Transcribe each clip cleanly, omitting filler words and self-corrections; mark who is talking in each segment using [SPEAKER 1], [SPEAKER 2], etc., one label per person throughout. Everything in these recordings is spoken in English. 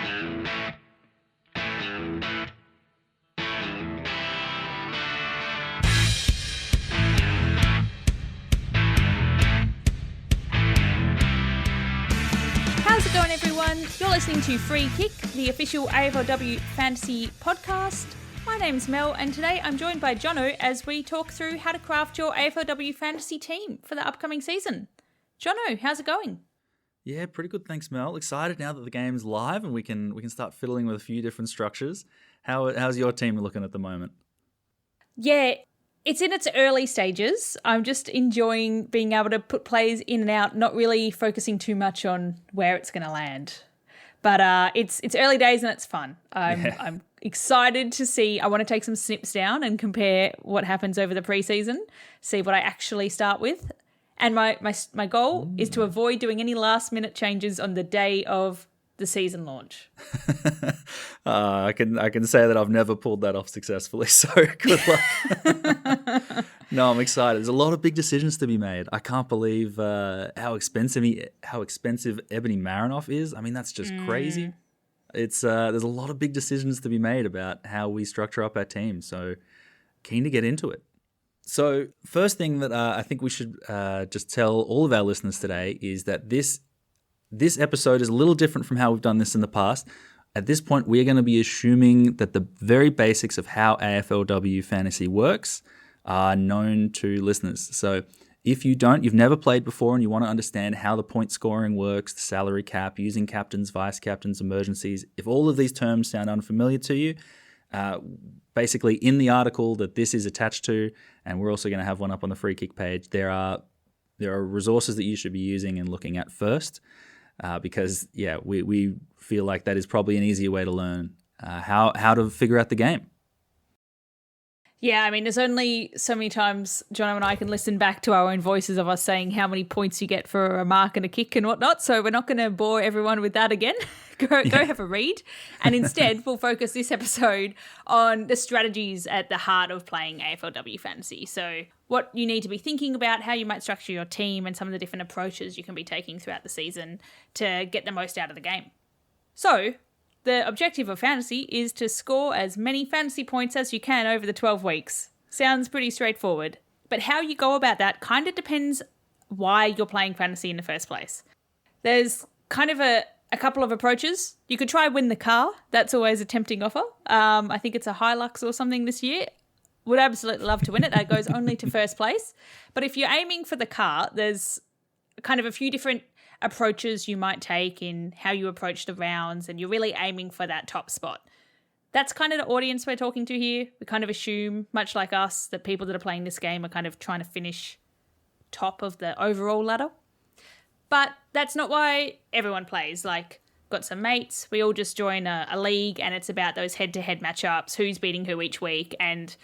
[SPEAKER 1] How's it going, everyone? You're listening to Free Kick, the official AFLW Fantasy podcast. My name's Mel, and today I'm joined by Jono as we talk through how to craft your AFLW Fantasy team for the upcoming season. Jono, how's it going?
[SPEAKER 2] Yeah, pretty good, thanks, Mel. Excited now that the game's live and we can start fiddling with a few different structures. How's your team looking at the moment?
[SPEAKER 1] Yeah, it's in its early stages. I'm just enjoying being able to put players in and out, not really focusing too much on where it's going to land. But it's early days and it's fun. I'm excited to see. I want to take some snips down and compare what happens over the preseason, see what I actually start with. And my goal is to avoid doing any last minute changes on the day of the season launch.
[SPEAKER 2] I can say that I've never pulled that off successfully, so good luck. No, I'm excited. There's a lot of big decisions to be made. I can't believe how expensive Ebony Marinoff is. I mean, that's just crazy. It's there's a lot of big decisions to be made about how we structure up our team, so keen to get into it. So first thing that I think we should just tell all of our listeners today is that this episode is a little different from how we've done this in the past. At this point, we're going to be assuming that the very basics of how AFLW Fantasy works are known to listeners. So if you've never played before and you want to understand how the point scoring works, the salary cap, using captains, vice captains, emergencies, if all of these terms sound unfamiliar to you, basically in the article that this is attached to, and we're also going to have one up on the Free Kick page, there are resources that you should be using and looking at first, because we feel like that is probably an easier way to learn how to figure out the game.
[SPEAKER 1] Yeah, I mean, there's only so many times Jono and I can listen back to our own voices of us saying how many points you get for a mark and a kick and whatnot. So we're not going to bore everyone with that again. Go have a read. And instead, we'll focus this episode on the strategies at the heart of playing AFLW Fantasy. So what you need to be thinking about, how you might structure your team, and some of the different approaches you can be taking throughout the season to get the most out of the game. So the objective of fantasy is to score as many fantasy points as you can over the 12 weeks. Sounds pretty straightforward. But how you go about that kind of depends why you're playing fantasy in the first place. There's kind of a couple of approaches. You could try win the car. That's always a tempting offer. I think it's a Hilux or something this year. Would absolutely love to win it. That goes only to first place. But if you're aiming for the car, there's kind of a few different approaches you might take in how you approach the rounds, and you're really aiming for that top spot. That's kind of the audience we're talking to here. We kind of assume, much like us, that people that are playing this game are kind of trying to finish top of the overall ladder. But that's not why everyone plays. Like, got some mates, we all just join a league, and it's about those head-to-head matchups, who's beating who each week, and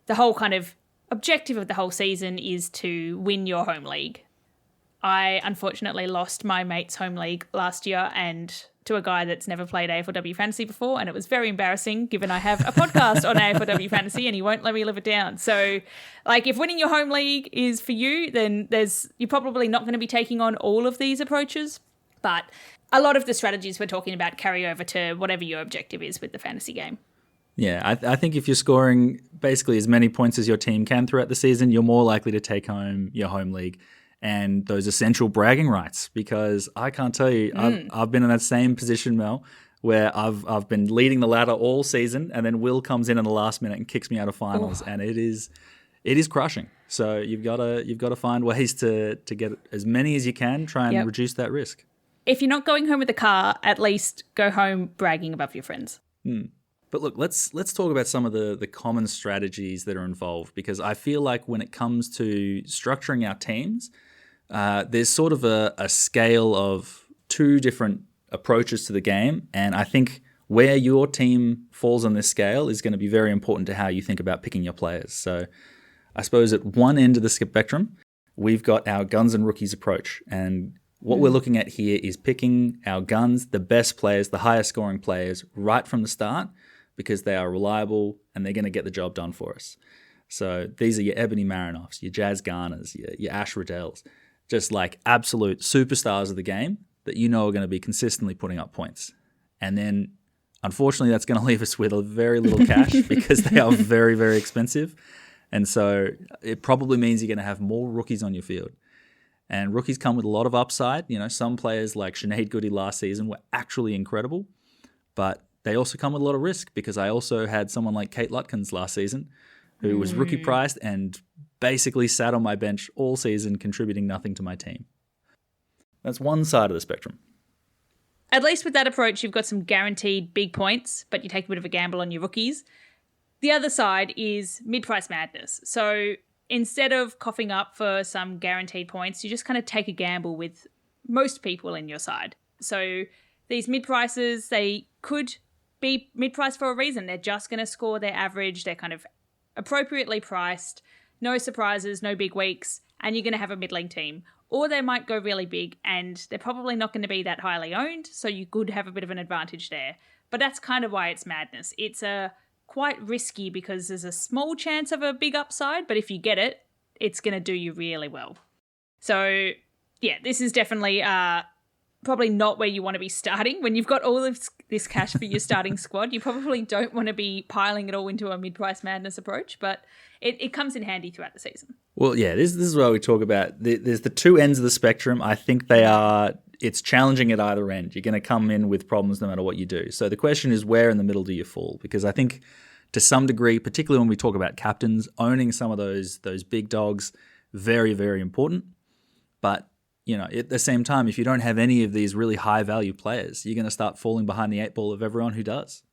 [SPEAKER 1] the whole kind of objective of the whole season is to win your home league. I unfortunately lost my mate's home league last year and to a guy that's never played AFLW Fantasy before, and it was very embarrassing given I have a podcast on AFLW Fantasy and he won't let me live it down. So, like, if winning your home league is for you, then you're probably not going to be taking on all of these approaches, but a lot of the strategies we're talking about carry over to whatever your objective is with the fantasy game.
[SPEAKER 2] Yeah, I think if you're scoring basically as many points as your team can throughout the season, you're more likely to take home your home league and those essential bragging rights, because I can't tell you, I've been in that same position, Mel, where I've been leading the ladder all season, and then Will comes in the last minute and kicks me out of finals, and it is crushing. So you've got to find ways to get as many as you can, try and reduce that risk.
[SPEAKER 1] If you're not going home with the car, at least go home bragging above your friends.
[SPEAKER 2] But look, let's talk about some of the common strategies that are involved, because I feel like when it comes to structuring our teams, there's sort of a scale of two different approaches to the game, and I think where your team falls on this scale is going to be very important to how you think about picking your players. So I suppose at one end of the spectrum, we've got our guns and rookies approach, and what we're looking at here is picking our guns, the best players, the highest scoring players right from the start, because they are reliable and they're going to get the job done for us. So these are your Ebony Marinoffs, your Jazz Garners, your Ash Riddells, just like absolute superstars of the game that you know are going to be consistently putting up points. And then, unfortunately, that's going to leave us with a very little cash because they are very, very expensive. And so it probably means you're going to have more rookies on your field. And rookies come with a lot of upside. Some players like Sinead Goody last season were actually incredible, but they also come with a lot of risk because I also had someone like Kate Lutkins last season who was rookie priced and basically sat on my bench all season, contributing nothing to my team. That's one side of the spectrum.
[SPEAKER 1] At least with that approach, you've got some guaranteed big points, but you take a bit of a gamble on your rookies. The other side is mid-price madness. So instead of coughing up for some guaranteed points, you just kind of take a gamble with most people in your side. So these mid-prices, they could be mid-price for a reason. They're just going to score their average. They're kind of appropriately priced, no surprises, no big weeks, and you're going to have a middling team. Or they might go really big and they're probably not going to be that highly owned, so you could have a bit of an advantage there. But that's kind of why it's madness. It's quite risky because there's a small chance of a big upside, but if you get it, it's going to do you really well. So, yeah, this is definitely probably not where you want to be starting. When you've got all of this cash for your starting squad, you probably don't want to be piling it all into a mid-price madness approach, but it comes in handy throughout the season.
[SPEAKER 2] Well, yeah, this is why we talk about there's the two ends of the spectrum. I think it's challenging at either end. You're going to come in with problems no matter what you do. So the question is, where in the middle do you fall? Because I think to some degree, particularly when we talk about captains, owning some of those big dogs, very, very important. But at the same time, if you don't have any of these really high value players, you're going to start falling behind the eight ball of everyone who does.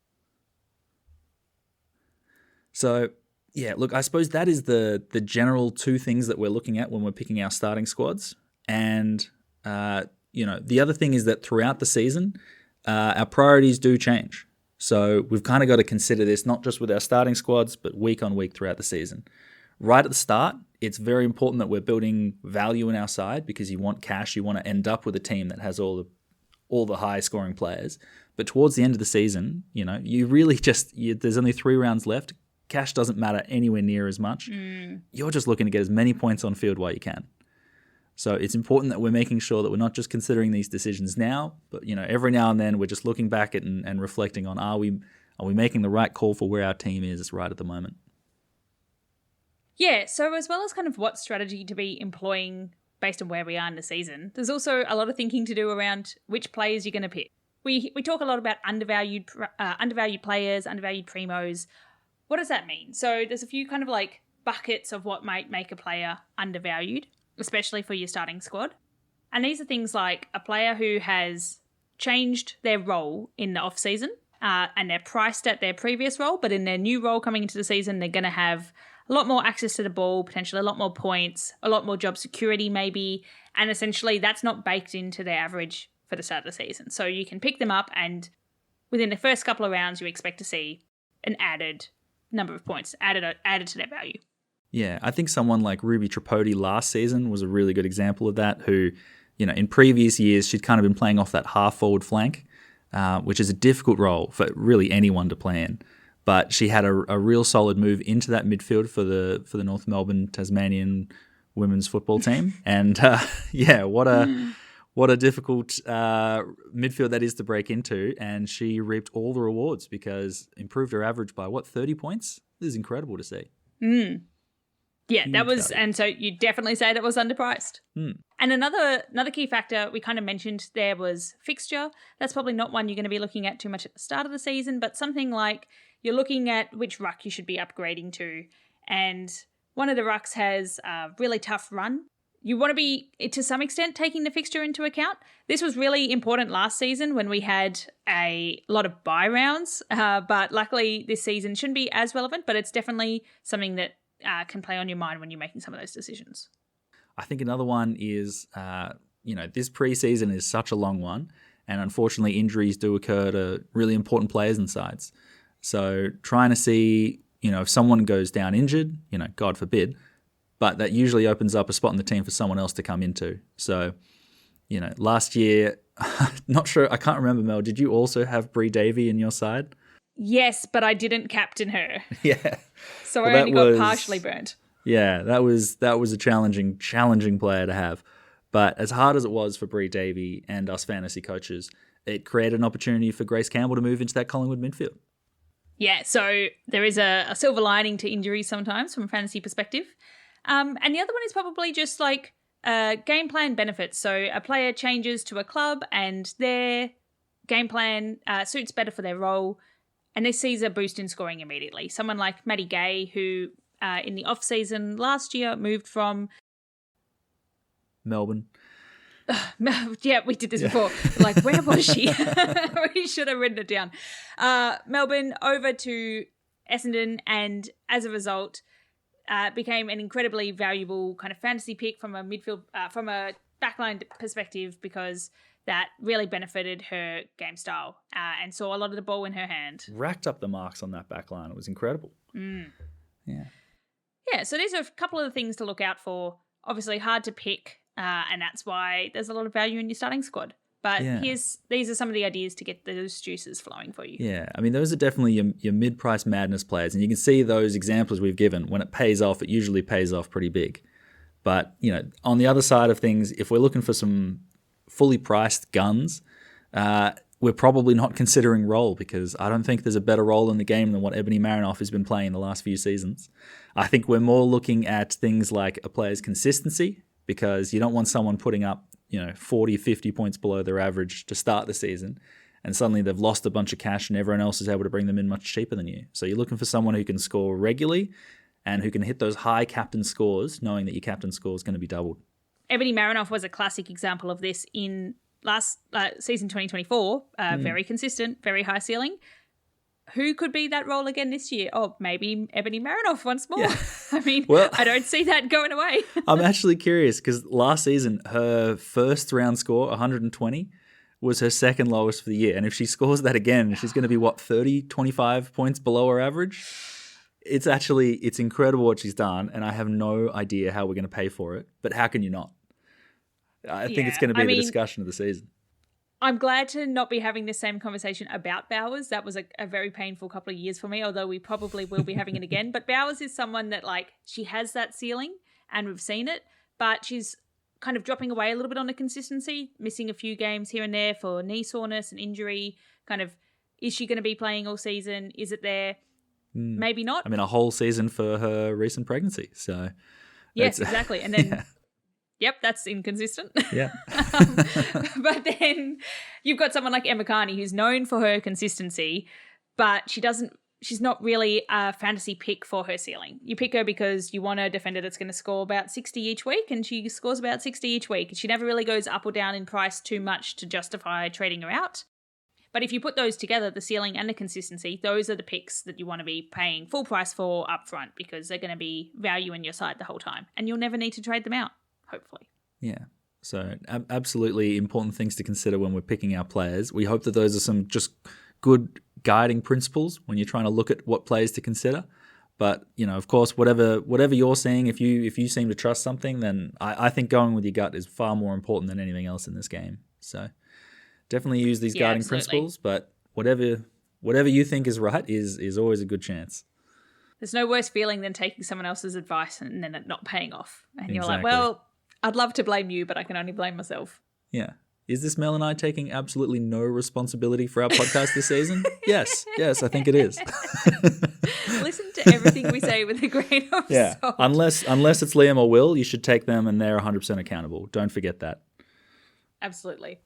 [SPEAKER 2] So, yeah, look, I suppose that is the general two things that we're looking at when we're picking our starting squads. And, the other thing is that throughout the season, our priorities do change. So we've kind of got to consider this not just with our starting squads, but week on week throughout the season. Right at the start, it's very important that we're building value in our side because you want cash. You want to end up with a team that has all the high scoring players. But towards the end of the season, you really there's only 3 rounds left. Cash doesn't matter anywhere near as much. You're just looking to get as many points on field while you can. So it's important that we're making sure that we're not just considering these decisions now, but every now and then we're just looking back at and reflecting on are we making the right call for where our team is right at the moment.
[SPEAKER 1] Yeah, so as well as kind of what strategy to be employing based on where we are in the season, there's also a lot of thinking to do around which players you're going to pick. We talk a lot about undervalued players, undervalued primos. What does that mean? So there's a few kind of like buckets of what might make a player undervalued, especially for your starting squad. And these are things like a player who has changed their role in the off-season and they're priced at their previous role, but in their new role coming into the season, they're going to have a lot more access to the ball, potentially a lot more points, a lot more job security maybe, and essentially that's not baked into their average for the start of the season. So you can pick them up and within the first couple of rounds you expect to see an added number of points added to their value.
[SPEAKER 2] Yeah, I think someone like Ruby Tripodi last season was a really good example of that, who, in previous years, she'd kind of been playing off that half-forward flank, which is a difficult role for really anyone to play in. But she had a real solid move into that midfield for the North Melbourne Tasmanian women's football team. And, what a difficult midfield that is to break into. And she reaped all the rewards because improved her average by, 30 points? This is incredible to see.
[SPEAKER 1] Yeah, that was, and so you definitely say that was underpriced. And another key factor we kind of mentioned there was fixture. That's probably not one you're going to be looking at too much at the start of the season, but something like you're looking at which ruck you should be upgrading to. And one of the rucks has a really tough run. You want to be, to some extent, taking the fixture into account. This was really important last season when we had a lot of bye rounds, but luckily this season shouldn't be as relevant, but it's definitely something that can play on your mind when you're making some of those decisions.
[SPEAKER 2] I think another one is, this preseason is such a long one, and unfortunately injuries do occur to really important players and sides. So trying to see, if someone goes down injured, God forbid, but that usually opens up a spot in the team for someone else to come into. So, last year, not sure, I can't remember, Mel, did you also have Bree Davey in your side?
[SPEAKER 1] Yes, but I didn't captain her.
[SPEAKER 2] Yeah.
[SPEAKER 1] So I only got partially burnt.
[SPEAKER 2] Yeah, that was a challenging player to have. But as hard as it was for Bree Davey and us fantasy coaches, it created an opportunity for Grace Campbell to move into that Collingwood midfield.
[SPEAKER 1] Yeah, so there is a silver lining to injuries sometimes from a fantasy perspective. And the other one is probably just like game plan benefits. So a player changes to a club and their game plan suits better for their role, and this sees a boost in scoring immediately. Someone like Maddie Gay, who in the off-season last year moved from
[SPEAKER 2] Melbourne.
[SPEAKER 1] Yeah, we did this before. Like, where was she? We should have written it down. Melbourne over to Essendon, and as a result, became an incredibly valuable kind of fantasy pick from a midfield, from a backline perspective, because that really benefited her game style and saw a lot of the ball in her hand.
[SPEAKER 2] Racked up the marks on that backline. It was incredible. Yeah.
[SPEAKER 1] Yeah, so these are a couple of the things to look out for. Obviously, hard to pick. And that's why there's a lot of value in your starting squad. But these are some of the ideas to get those juices flowing for you.
[SPEAKER 2] Yeah, I mean, those are definitely your mid-price madness players. And you can see those examples we've given. When it pays off, it usually pays off pretty big. But, on the other side of things, if we're looking for some fully priced guns, we're probably not considering role, because I don't think there's a better role in the game than what Ebony Marinoff has been playing the last few seasons. I think we're more looking at things like a player's consistency, because you don't want someone putting up, 40, 50 points below their average to start the season, and suddenly they've lost a bunch of cash and everyone else is able to bring them in much cheaper than you. So you're looking for someone who can score regularly and who can hit those high captain scores, knowing that your captain score is going to be doubled.
[SPEAKER 1] Ebony Marinoff was a classic example of this in last season 2024. Very consistent, very high ceiling. Who could be that role again this year? Oh, maybe Ebony Marinoff once more. Yeah. I mean, I don't see that going away.
[SPEAKER 2] I'm actually curious, because last season, her first round score, 120, was her second lowest for the year. And if she scores that again, she's going to be, 30, 25 points below her average? It's incredible what she's done, and I have no idea how we're going to pay for it. But how can you not? I think it's going to be the discussion of the season.
[SPEAKER 1] I'm glad to not be having the same conversation about Bowers. That was a very painful couple of years for me, although we probably will be having it again. But Bowers is someone that, she has that ceiling, and we've seen it, but she's kind of dropping away a little bit on the consistency, missing a few games here and there for knee soreness and injury. Kind of, is she going to be playing all season? Is it there? Maybe not.
[SPEAKER 2] I mean, a whole season for her recent pregnancy. So
[SPEAKER 1] yes, exactly. And then... Yep, that's inconsistent.
[SPEAKER 2] Yeah.
[SPEAKER 1] But then you've got someone like Emma Carney, who's known for her consistency, but she's not really a fantasy pick for her ceiling. You pick her because you want a defender that's going to score about 60 each week, and she scores about 60 each week. She never really goes up or down in price too much to justify trading her out. But if you put those together, the ceiling and the consistency, those are the picks that you want to be paying full price for upfront, because they're going to be value in your side the whole time, and you'll never need to trade them out. Hopefully.
[SPEAKER 2] Yeah. So absolutely important things to consider when we're picking our players. We hope that those are some just good guiding principles when you're trying to look at what players to consider. But, of course, whatever you're seeing, if you seem to trust something, then I think going with your gut is far more important than anything else in this game. So definitely use these guiding principles, but whatever you think is right is always a good chance.
[SPEAKER 1] There's no worse feeling than taking someone else's advice and then it not paying off. And you're like, well, I'd love to blame you, but I can only blame myself.
[SPEAKER 2] Yeah. Is this Mel and I taking absolutely no responsibility for our podcast this season? Yes, I think it is.
[SPEAKER 1] Listen to everything we say with a grain of salt.
[SPEAKER 2] Unless it's Liam or Will, you should take them and they're 100% accountable. Don't forget that.
[SPEAKER 1] Absolutely.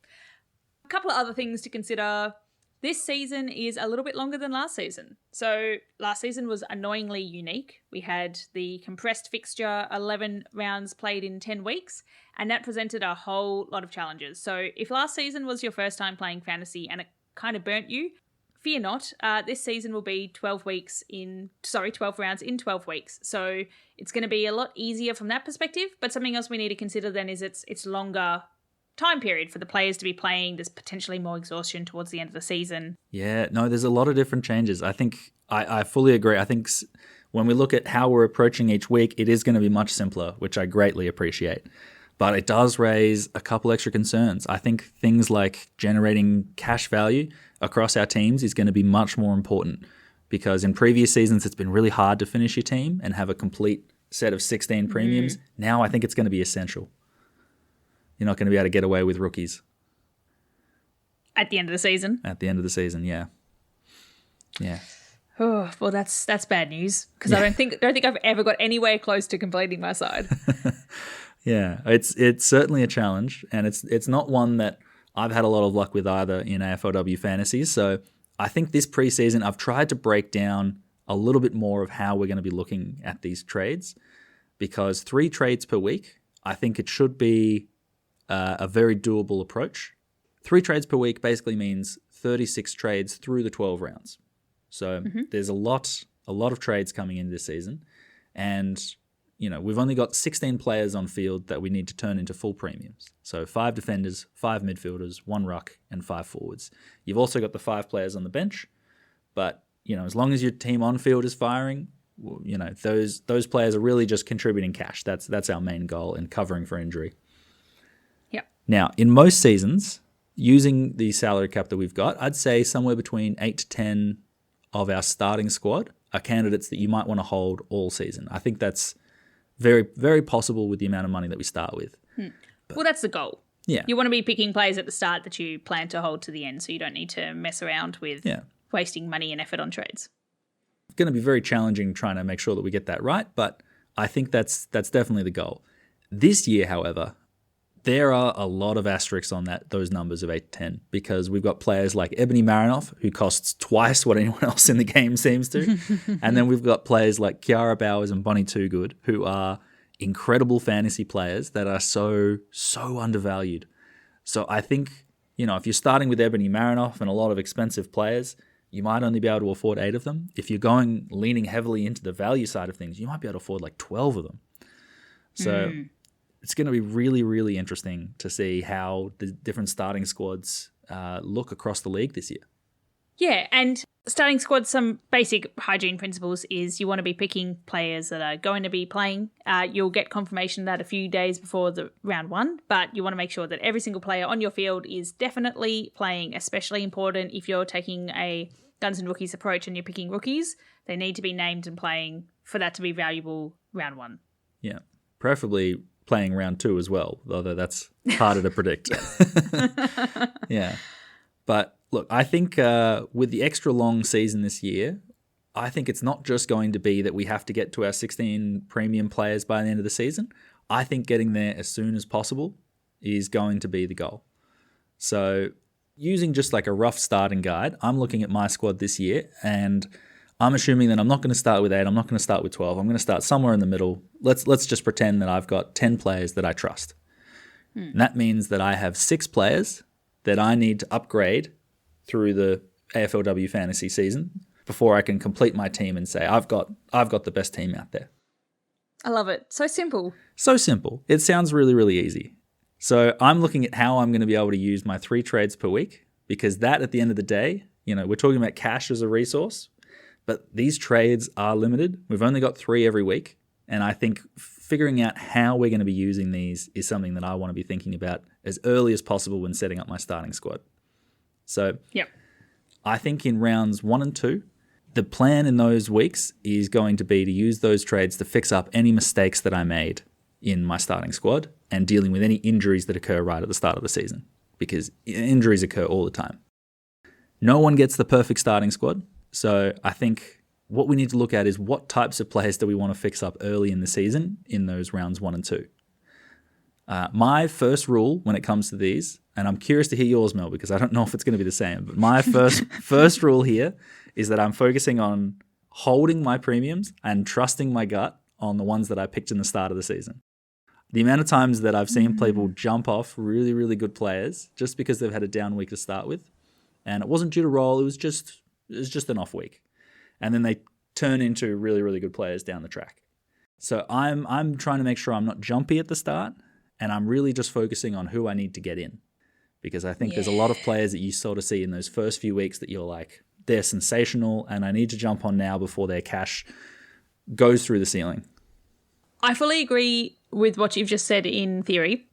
[SPEAKER 1] A couple of other things to consider. This season is a little bit longer than last season. So last season was annoyingly unique. We had the compressed fixture, 11 rounds played in 10 weeks, and that presented a whole lot of challenges. So if last season was your first time playing fantasy and it kind of burnt you, fear not. This season will be 12 rounds in 12 weeks. So it's going to be a lot easier from that perspective. But something else we need to consider then is it's longer time period for the players to be playing. There's potentially more exhaustion towards the end of the season.
[SPEAKER 2] Yeah, no, there's a lot of different changes. I think I fully agree. I think when we look at how we're approaching each week, it is going to be much simpler, which I greatly appreciate. But it does raise a couple extra concerns. I think things like generating cash value across our teams is going to be much more important, because in previous seasons, it's been really hard to finish your team and have a complete set of 16 premiums. Now I think it's going to be essential. You're not going to be able to get away with rookies.
[SPEAKER 1] At the end of the season?
[SPEAKER 2] At the end of the season, yeah. Yeah.
[SPEAKER 1] Oh, well, that's bad news because I don't think I've ever got anywhere close to completing my side.
[SPEAKER 2] Yeah, it's certainly a challenge, and it's not one that I've had a lot of luck with either in AFLW Fantasy. So I think this preseason I've tried to break down a little bit more of how we're going to be looking at these trades, because 3 trades per week, I think it should be a very doable approach. 3 trades per week basically means 36 trades through the 12 rounds. So there's a lot of trades coming in this season, and we've only got 16 players on field that we need to turn into full premiums. So 5 defenders, 5 midfielders, 1 ruck, and 5 forwards. You've also got the 5 players on the bench, but as long as your team on field is firing, those players are really just contributing cash. That's our main goal, and covering for injury.
[SPEAKER 1] Yep.
[SPEAKER 2] Now, in most seasons, using the salary cap that we've got, I'd say somewhere between 8 to 10 of our starting squad are candidates that you might want to hold all season. I think that's very, very possible with the amount of money that we start with.
[SPEAKER 1] Well, that's the goal.
[SPEAKER 2] Yeah.
[SPEAKER 1] You want to be picking players at the start that you plan to hold to the end, so you don't need to mess around with wasting money and effort on trades.
[SPEAKER 2] It's going to be very challenging trying to make sure that we get that right, but I think that's definitely the goal. This year, however, there are a lot of asterisks on those numbers of 8 to 10, because we've got players like Ebony Marinoff, who costs twice what anyone else in the game seems to. And then we've got players like Kiara Bowers and Bonnie Toogood, who are incredible fantasy players that are so undervalued. So I think, if you're starting with Ebony Marinoff and a lot of expensive players, you might only be able to afford 8 of them. If you're leaning heavily into the value side of things, you might be able to afford like 12 of them. So it's going to be really, really interesting to see how the different starting squads look across the league this year.
[SPEAKER 1] Yeah, and starting squads, some basic hygiene principles is you want to be picking players that are going to be playing. You'll get confirmation of that a few days before the round 1, but you want to make sure that every single player on your field is definitely playing, especially important if you're taking a Guns and Rookies approach and you're picking rookies. They need to be named and playing for that to be valuable round 1.
[SPEAKER 2] Yeah, preferably playing round 2 as well, although that's harder to predict. Yeah. But look, I think with the extra long season this year, I think it's not just going to be that we have to get to our 16 premium players by the end of the season. I think getting there as soon as possible is going to be the goal. So using just like a rough starting guide, I'm looking at my squad this year, and I'm assuming that I'm not going to start with 8. I'm not going to start with 12. I'm going to start somewhere in the middle. Let's just pretend that I've got 10 players that I trust. And that means that I have 6 players that I need to upgrade through the AFLW Fantasy season before I can complete my team and say I've got the best team out there.
[SPEAKER 1] I love it. So simple.
[SPEAKER 2] So simple. It sounds really, really easy. So I'm looking at how I'm going to be able to use my 3 trades per week, because that, at the end of the day, we're talking about cash as a resource, but these trades are limited. We've only got 3 every week. And I think figuring out how we're going to be using these is something that I want to be thinking about as early as possible when setting up my starting squad. So I think in rounds 1 and 2, the plan in those weeks is going to be to use those trades to fix up any mistakes that I made in my starting squad and dealing with any injuries that occur right at the start of the season, because injuries occur all the time. No one gets the perfect starting squad. So I think what we need to look at is what types of players do we want to fix up early in the season in those rounds 1 and 2. My first rule when it comes to these, and I'm curious to hear yours, Mel, because I don't know if it's going to be the same, but my first rule here is that I'm focusing on holding my premiums and trusting my gut on the ones that I picked in the start of the season. The amount of times that I've seen people jump off really, really good players just because they've had a down week to start with, and it wasn't due to roll, it was just an off week. And then they turn into really, really good players down the track. So I'm trying to make sure I'm not jumpy at the start, and I'm really just focusing on who I need to get in. Because I think there's a lot of players that you sort of see in those first few weeks that you're like, they're sensational and I need to jump on now before their cash goes through the ceiling.
[SPEAKER 1] I fully agree with what you've just said in theory.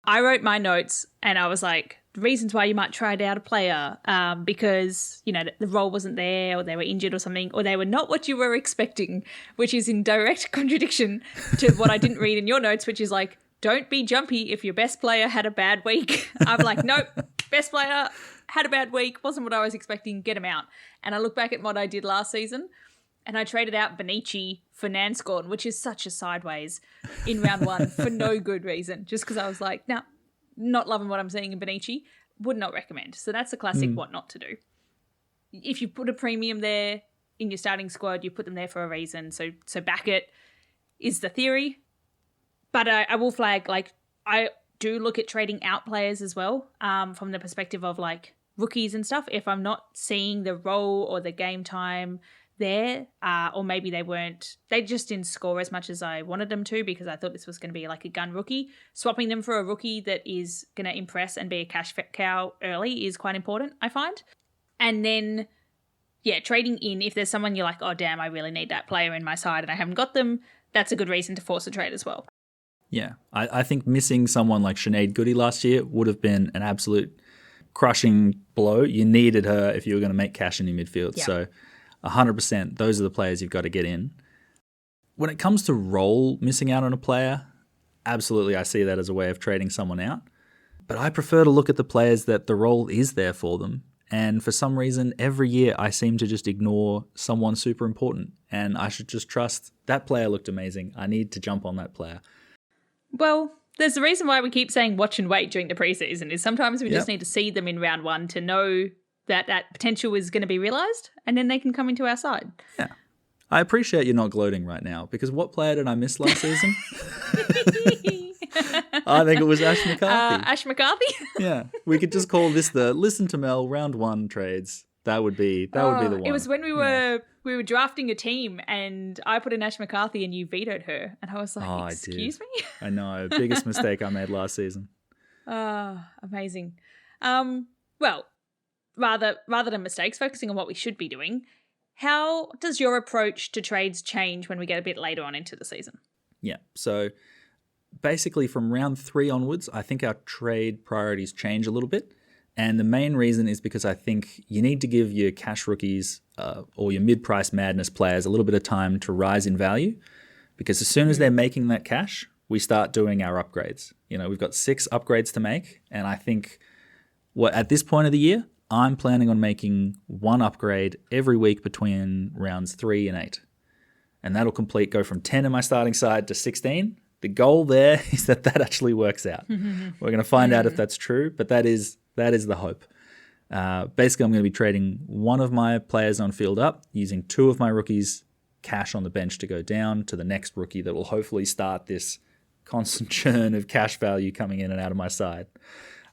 [SPEAKER 1] I wrote my notes and I was like, the reasons why you might try out a player because, the role wasn't there, or they were injured or something, or they were not what you were expecting, which is in direct contradiction to what I didn't read in your notes, which is like, don't be jumpy if your best player had a bad week. I'm like, nope, best player, had a bad week, wasn't what I was expecting, get him out. And I look back at what I did last season, and I traded out Benici for Nanscorn, which is such a sideways in round one for no good reason. Just because I was like, no, not loving what I'm seeing in Benici, would not recommend. So that's a classic what not to do. If you put a premium there in your starting squad, you put them there for a reason. So back it is the theory. But I will flag, like, I do look at trading out players as well, from the perspective of, like, rookies and stuff. If I'm not seeing the role or the game time there, or maybe they just didn't score as much as I wanted them to because I thought this was going to be like a gun rookie. Swapping them for a rookie that is going to impress and be a cash cow early is quite important, I find. And then, yeah, trading in, if there's someone you're like, oh, damn, I really need that player in my side and I haven't got them, that's a good reason to force a trade as well.
[SPEAKER 2] Yeah, I think missing someone like Sinead Goody last year would have been an absolute crushing blow. You needed her if you were going to make cash in your midfield.
[SPEAKER 1] Yeah.
[SPEAKER 2] So 100%, those are the players you've got to get in. When it comes to role missing out on a player, absolutely I see that as a way of trading someone out. But I prefer to look at the players that the role is there for them. And for some reason, every year I seem to just ignore someone super important. And I should just trust that player looked amazing. I need to jump on that player.
[SPEAKER 1] Well, there's a reason why we keep saying watch and wait during the preseason is sometimes we just need to see them in round one to know that potential is going to be realised, and then they can come into our side.
[SPEAKER 2] Yeah. I appreciate you're not gloating right now, because what player did I miss last season? I think it was Ash McCarthy.
[SPEAKER 1] Ash McCarthy?
[SPEAKER 2] Yeah. We could just call this the Listen to Mel round one trades. That would be the one.
[SPEAKER 1] It was when we were drafting a team and I put in Ash McCarthy and you vetoed her. And I was like, excuse me?
[SPEAKER 2] I know. Biggest mistake I made last season.
[SPEAKER 1] Amazing. Well, rather than mistakes, focusing on what we should be doing, how does your approach to trades change when we get a bit later on into the season?
[SPEAKER 2] Yeah. So basically from round 3 onwards, I think our trade priorities change a little bit. And the main reason is because I think you need to give your cash rookies or your mid-price madness players a little bit of time to rise in value, because as soon as they're making that cash, we start doing our upgrades. You know, we've got 6 upgrades to make, and I think at this point of the year, I'm planning on making 1 upgrade every week between rounds 3 and 8. And that'll go from 10 in my starting side to 16. The goal there is that actually works out. We're going to find out if that's true, but that is the hope. Basically, I'm going to be trading 1 of my players on field up, using 2 of my rookies' cash on the bench to go down to the next rookie that will hopefully start this constant churn of cash value coming in and out of my side.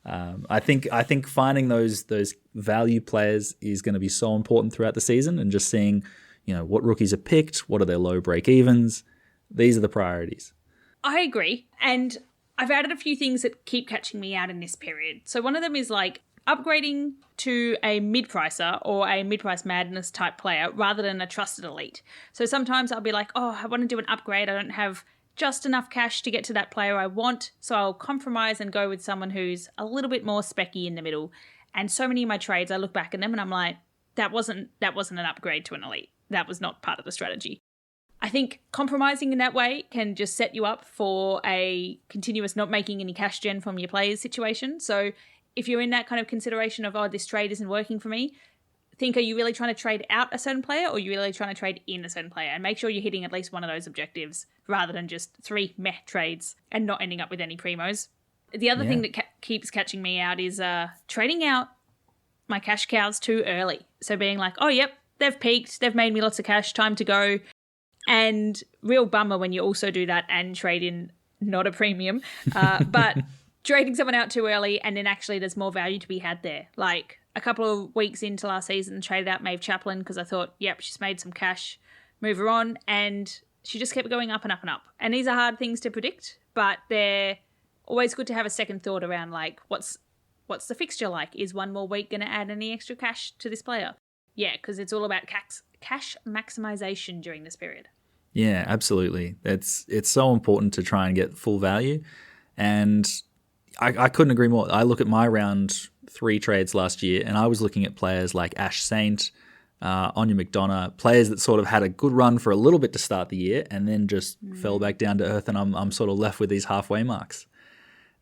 [SPEAKER 2] I think finding those value players is going to be so important throughout the season, and just seeing, what rookies are picked, what are their low break evens. These are the priorities.
[SPEAKER 1] I agree. And I've added a few things that keep catching me out in this period. So one of them is like upgrading to a mid-pricer or a mid-price madness type player rather than a trusted elite. So sometimes I'll be like, oh, I want to do an upgrade. I don't have just enough cash to get to that player I want. So I'll compromise and go with someone who's a little bit more specky in the middle. And so many of my trades, I look back at them and I'm like, that wasn't an upgrade to an elite. That was not part of the strategy. I think compromising in that way can just set you up for a continuous not making any cash gen from your players situation. So if you're in that kind of consideration of, oh, this trade isn't working for me, think, are you really trying to trade out a certain player, or are you really trying to trade in a certain player? And make sure you're hitting at least one of those objectives rather than just 3 meh trades and not ending up with any primos. The other thing that keeps catching me out is trading out my cash cows too early. So being like, oh, yep, they've peaked, they've made me lots of cash, time to go. And real bummer when you also do that and trade in not a premium, but trading someone out too early and then actually there's more value to be had there. Like a couple of weeks into last season, traded out Maeve Chaplin because I thought, yep, she's made some cash, move her on, and she just kept going up and up and up. And these are hard things to predict, but they're always good to have a second thought around, like, what's the fixture like? Is one more week going to add any extra cash to this player? Yeah, because it's all about cash maximization during this period.
[SPEAKER 2] Yeah, absolutely. It's so important to try and get full value. And I couldn't agree more. I look at my round 3 trades last year, and I was looking at players like Ash Saint, Anya McDonough, players that sort of had a good run for a little bit to start the year and then just fell back down to earth, and I'm sort of left with these halfway marks.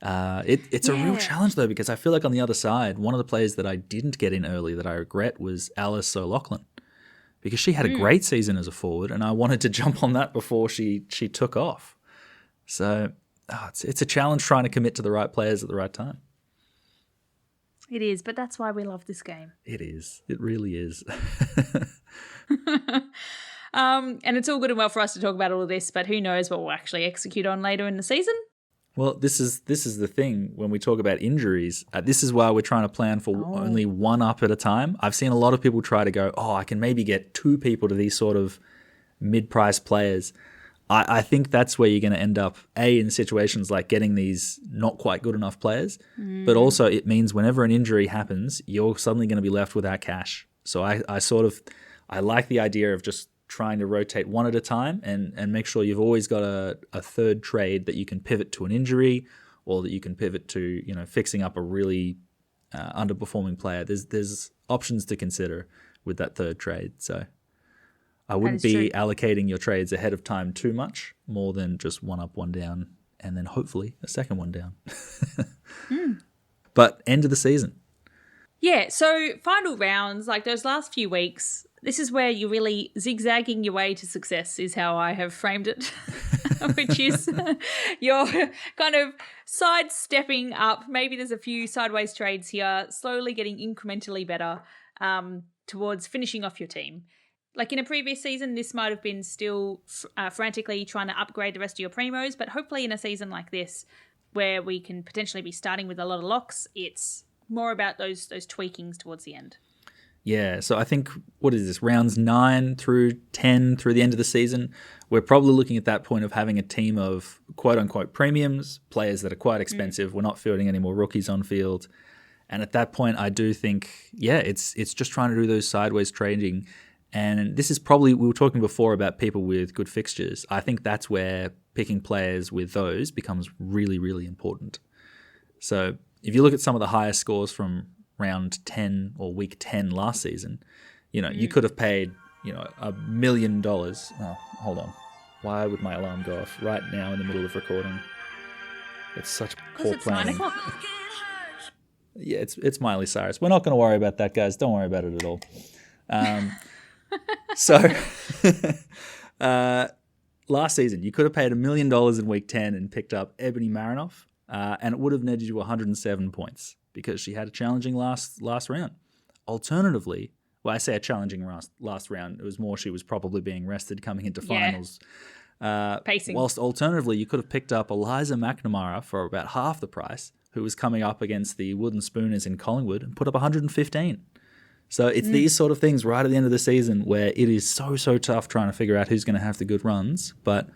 [SPEAKER 2] It's a real challenge, though, because I feel like on the other side, one of the players that I didn't get in early that I regret was Alice O'Loughlin, because she had a great season as a forward, and I wanted to jump on that before she took off. So it's a challenge trying to commit to the right players at the right time.
[SPEAKER 1] It is, but that's why we love this game.
[SPEAKER 2] It is. It really is.
[SPEAKER 1] And it's all good and well for us to talk about all of this, but who knows what we'll actually execute on later in the season.
[SPEAKER 2] Well, this is the thing when we talk about injuries. This is why we're trying to plan for only one up at a time. I've seen a lot of people try to go, I can maybe get 2 people to these sort of mid-price players. I think that's where you're going to end up, in situations like getting these not quite good enough players, but also it means whenever an injury happens, you're suddenly going to be left without cash. So I like the idea of just trying to rotate one at a time and make sure you've always got a third trade that you can pivot to an injury, or that you can pivot to, fixing up a really underperforming player. There's options to consider with that third trade. So I wouldn't be allocating your trades ahead of time too much, more than just one up, one down, and then hopefully a second one down. But end of the season.
[SPEAKER 1] Yeah, so final rounds, like those last few weeks, this is where you're really zigzagging your way to success, is how I have framed it, which is you're kind of sidestepping up. Maybe there's a few sideways trades here, slowly getting incrementally better towards finishing off your team. Like in a previous season, this might have been still frantically trying to upgrade the rest of your primos, but hopefully in a season like this, where we can potentially be starting with a lot of locks, it's more about those tweakings towards the end.
[SPEAKER 2] Yeah, so I think, what is this, rounds 9 through 10 through the end of the season, we're probably looking at that point of having a team of quote-unquote premiums, players that are quite expensive. We're not fielding any more rookies on field. And at that point, I do think, it's just trying to do those sideways trading. And this is probably, we were talking before about people with good fixtures. I think that's where picking players with those becomes really, really important. So if you look at some of the highest scores from round 10 or week 10 last season, you could have paid, $1 million. Oh, hold on. Why would my alarm go off right now in the middle of recording? It's such poor planning. 9 o'clock. Yeah, it's Miley Cyrus. We're not going to worry about that, guys. Don't worry about it at all. So last season, you could have paid $1 million in week 10 and picked up Ebony Marinoff, and it would have netted you 107 points because she had a challenging last round. Alternatively, I say a challenging last round, it was more she was probably being rested coming into finals.
[SPEAKER 1] Pacing.
[SPEAKER 2] Whilst alternatively, you could have picked up Eliza McNamara for about half the price, who was coming up against the Wooden Spooners in Collingwood and put up 115. So it's these sort of things right at the end of the season where it is so tough trying to figure out who's going to have the good runs, but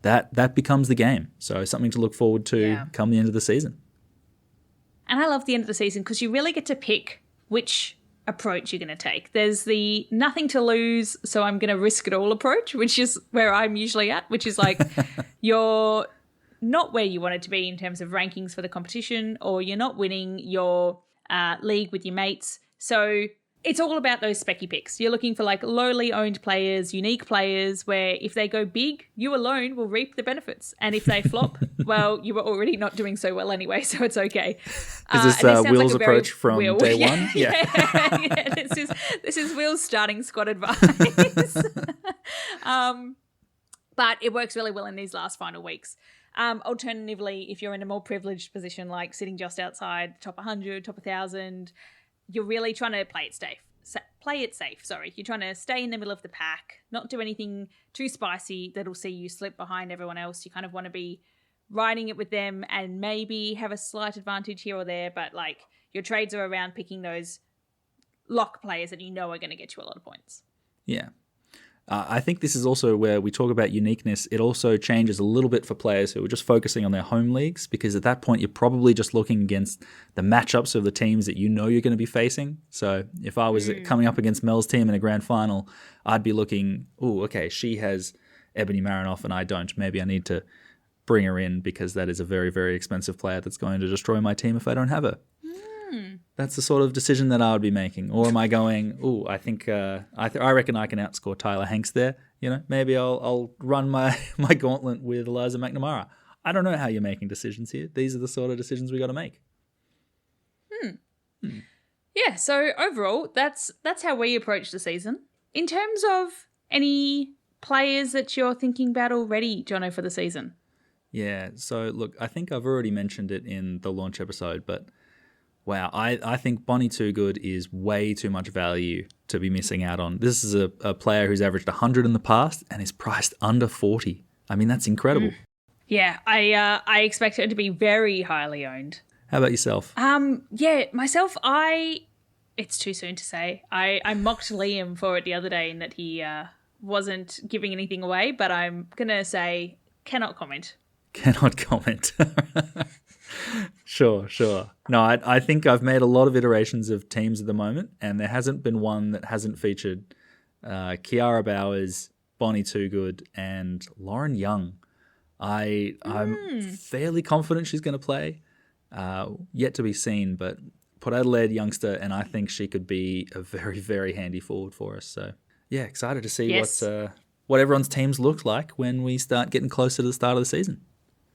[SPEAKER 2] that becomes the game. So something to look forward to come the end of the season.
[SPEAKER 1] And I love the end of the season because you really get to pick which approach you're going to take. There's the nothing to lose, so I'm going to risk it all approach, which is where I'm usually at, which is like you're not where you want it to be in terms of rankings for the competition, or you're not winning your league with your mates. So it's all about those specky picks. You're looking for like lowly owned players, unique players, where if they go big, you alone will reap the benefits. And if they flop, well, you were already not doing so well anyway, so it's okay.
[SPEAKER 2] Is this Will's approach from day one?
[SPEAKER 1] Yeah. This is Will's starting squad advice. But it works really well in these last final weeks. Alternatively, if you're in a more privileged position, like sitting just outside top 100, top 1,000, you're really trying to play it safe. You're trying to stay in the middle of the pack, not do anything too spicy that'll see you slip behind everyone else. You kind of want to be riding it with them and maybe have a slight advantage here or there, but like your trades are around picking those lock players that you know are going to get you a lot of points.
[SPEAKER 2] Yeah. I think this is also where we talk about uniqueness. It also changes a little bit for players who are just focusing on their home leagues, because at that point you're probably just looking against the matchups of the teams that you know you're going to be facing. So if I was coming up against Mel's team in a grand final, I'd be looking, okay, she has Ebony Marinoff and I don't. Maybe I need to bring her in because that is a very, very expensive player that's going to destroy my team if I don't have her. That's the sort of decision that I would be making. Or am I going, I think I reckon I can outscore Tyler Hanks there. Maybe I'll run my gauntlet with Eliza McNamara. I don't know how you're making decisions here. These are the sort of decisions we got to make.
[SPEAKER 1] Yeah, so overall, that's how we approach the season. In terms of any players that you're thinking about already, Jono, for the season?
[SPEAKER 2] Yeah, so look, I think I've already mentioned it in the launch episode, but wow, I think Bonnie Too Good is way too much value to be missing out on. This is a player who's averaged 100 in the past and is priced under 40. I mean, that's incredible.
[SPEAKER 1] Yeah, I expect her to be very highly owned.
[SPEAKER 2] How about yourself?
[SPEAKER 1] Yeah, myself, it's too soon to say. I mocked Liam for it the other day in that he wasn't giving anything away, but I'm going to say cannot comment.
[SPEAKER 2] Cannot comment. Sure. No, I think I've made a lot of iterations of teams at the moment, and there hasn't been one that hasn't featured Kiara Bowers, Bonnie Too Good, and Lauren Young. I'm fairly confident she's going to play. Yet to be seen, but Port Adelaide youngster, and I think she could be a very, very handy forward for us. So, yeah, excited to see what everyone's teams look like when we start getting closer to the start of the season.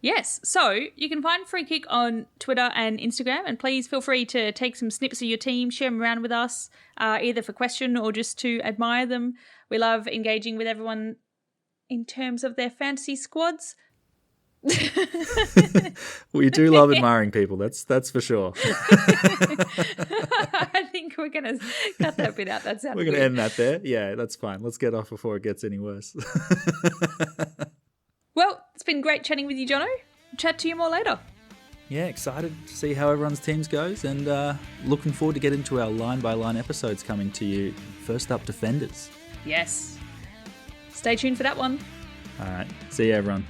[SPEAKER 1] Yes, so you can find Free Kick on Twitter and Instagram, and please feel free to take some snips of your team, share them around with us, either for question or just to admire them. We love engaging with everyone in terms of their fantasy squads.
[SPEAKER 2] We do love admiring people, that's for sure.
[SPEAKER 1] I think we're going to cut that bit out. That sounds
[SPEAKER 2] We're going to end that there. Yeah, that's fine. Let's get off before it gets any worse.
[SPEAKER 1] Well, it's been great chatting with you, Jono. Chat to you more later.
[SPEAKER 2] Yeah, excited to see how everyone's teams goes, and looking forward to get into our line-by-line episodes coming to you. First up, Defenders.
[SPEAKER 1] Yes. Stay tuned for that one.
[SPEAKER 2] All right. See you, everyone.